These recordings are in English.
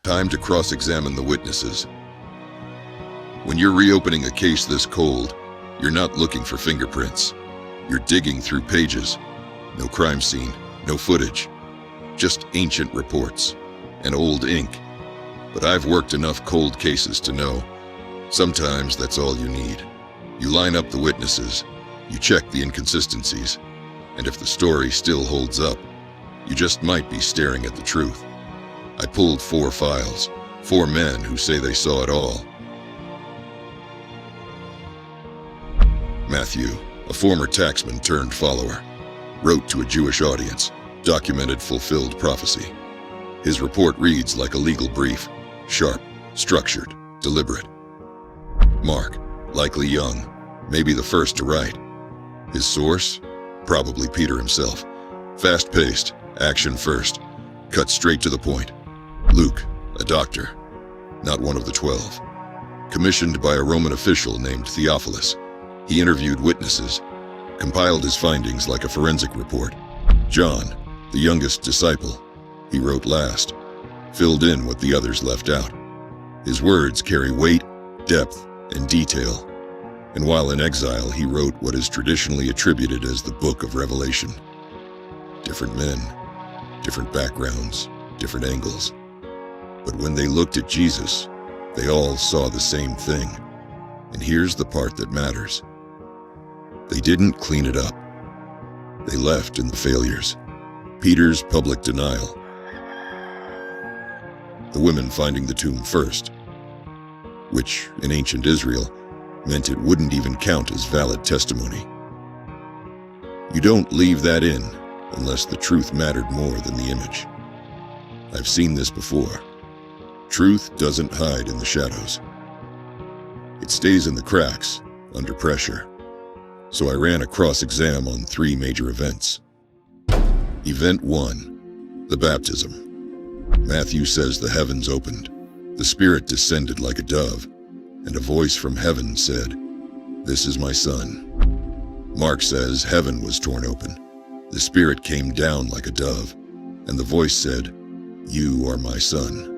Time to cross-examine the witnesses. When you're reopening a case this cold, you're not looking for fingerprints. You're digging through pages. No crime scene, no footage. Just ancient reports and old ink. But I've worked enough cold cases to know, sometimes that's all you need. You line up the witnesses, you check the inconsistencies, and if the story still holds up, you just might be staring at the truth. I pulled 4 files, 4 men who say they saw it all. Matthew, a former taxman turned follower, wrote to a Jewish audience, documented fulfilled prophecy. His report reads like a legal brief, sharp, structured, deliberate. Mark, likely young, maybe the first to write. His source? Probably Peter himself. Fast-paced, action first, cut straight to the point. Luke, a doctor, not one of the 12. Commissioned by a Roman official named Theophilus, he interviewed witnesses, compiled his findings like a forensic report. John, the youngest disciple, he wrote last, filled in what the others left out. His words carry weight, depth, and detail, and while in exile, he wrote what is traditionally attributed as the Book of Revelation. Different men, different backgrounds, different angles. But when they looked at Jesus, they all saw the same thing. And here's the part that matters. They didn't clean it up. They left in the failures. Peter's public denial. The women finding the tomb first, which in ancient Israel meant it wouldn't even count as valid testimony. You don't leave that in unless the truth mattered more than the image. I've seen this before. Truth doesn't hide in the shadows. It stays in the cracks, under pressure. So I ran a cross-exam on 3 major events. Event 1, the baptism. Matthew says the heavens opened. The Spirit descended like a dove, and a voice from heaven said, "This is my Son." Mark says heaven was torn open. The Spirit came down like a dove, and the voice said, "You are my Son."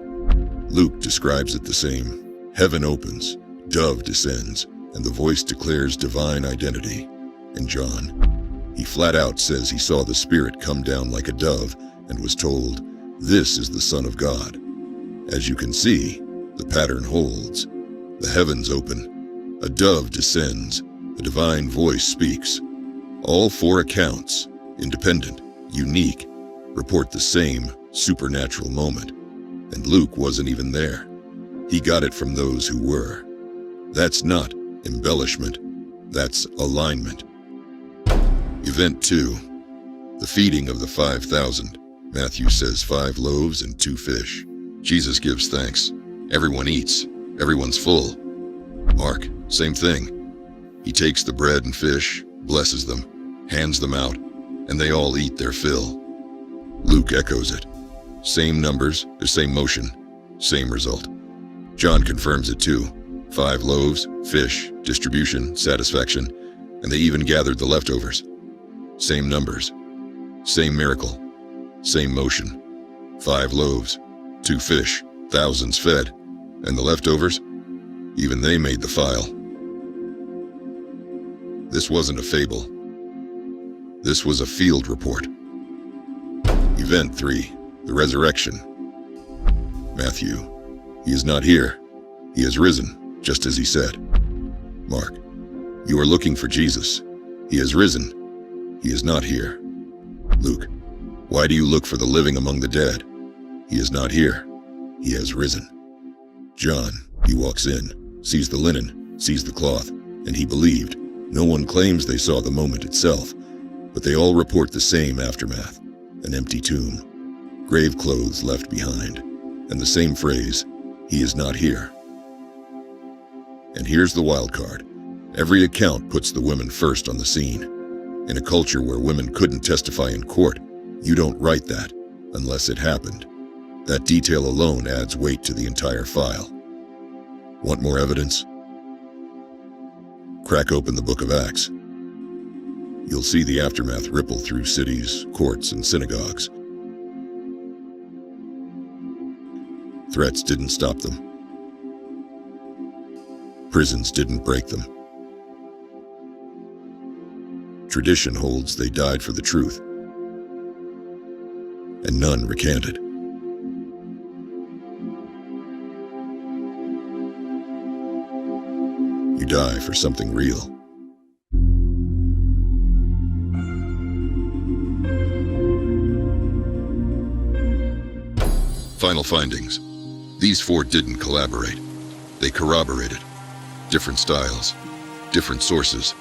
Luke describes it the same. Heaven opens, dove descends, and the voice declares divine identity. And John, he flat out says he saw the Spirit come down like a dove and was told, "This is the Son of God." As you can see, the pattern holds. The heavens open, a dove descends, a divine voice speaks. All 4 accounts, independent, unique, report the same supernatural moment. And Luke wasn't even there. He got it from those who were. That's not embellishment, that's alignment. Event 2, the feeding of the 5,000. Matthew says 5 loaves and 2 fish. Jesus gives thanks. Everyone eats. Everyone's full. Mark, same thing. He takes the bread and fish, blesses them, hands them out, and they all eat their fill. Luke echoes it. Same numbers, the same motion, same result. John confirms it too. 5 loaves, fish, distribution, satisfaction, and they even gathered the leftovers. Same numbers, same miracle, same motion. 5 loaves, 2 fish, thousands fed, and the leftovers, even they made the file. This wasn't a fable. This was a field report. Event 3, the resurrection. Matthew, he is not here. He has risen, just as he said. Mark, you are looking for Jesus. He has risen. He is not here. Luke, why do you look for the living among the dead? He is not here. He has risen. John, he walks in, sees the linen, sees the cloth, and he believed. No one claims they saw the moment itself, but they all report the same aftermath. An empty tomb, grave clothes left behind, and the same phrase, "He is not here." And here's the wild card. Every account puts the women first on the scene. In a culture where women couldn't testify in court, you don't write that unless it happened. That detail alone adds weight to the entire file. Want more evidence? Crack open the book of Acts. You'll see the aftermath ripple through cities, courts, and synagogues. Threats didn't stop them. Prisons didn't break them. Tradition holds they died for the truth, and none recanted. You die for something real. Final findings. These four didn't collaborate. They corroborated. Different styles, different sources.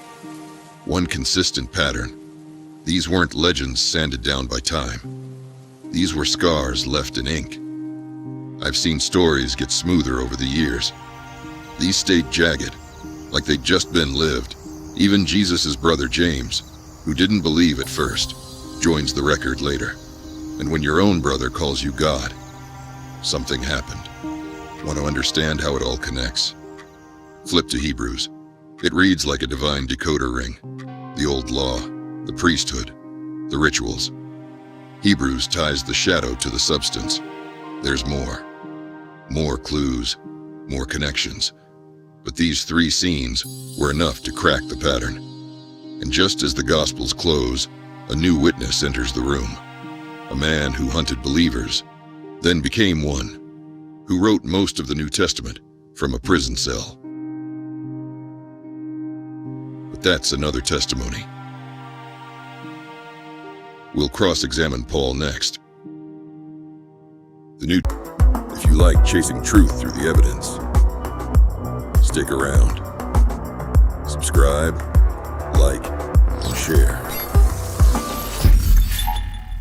One consistent pattern. These weren't legends sanded down by time. These were scars left in ink. I've seen stories get smoother over the years. These stayed jagged, like they'd just been lived. Even Jesus' brother James, who didn't believe at first, joins the record later. And when your own brother calls you God, something happened. Want to understand how it all connects? Flip to Hebrews. It reads like a divine decoder ring. The old law, the priesthood, the rituals. Hebrews ties the shadow to the substance. There's more. More clues, more connections. But these three scenes were enough to crack the pattern. And just as the Gospels close, a new witness enters the room. A man who hunted believers, then became one, who wrote most of the New Testament from a prison cell. But that's another testimony. We'll cross-examine Paul next. If you like chasing truth through the evidence, stick around. Subscribe, like, and share.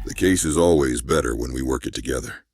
The case is always better when we work it together.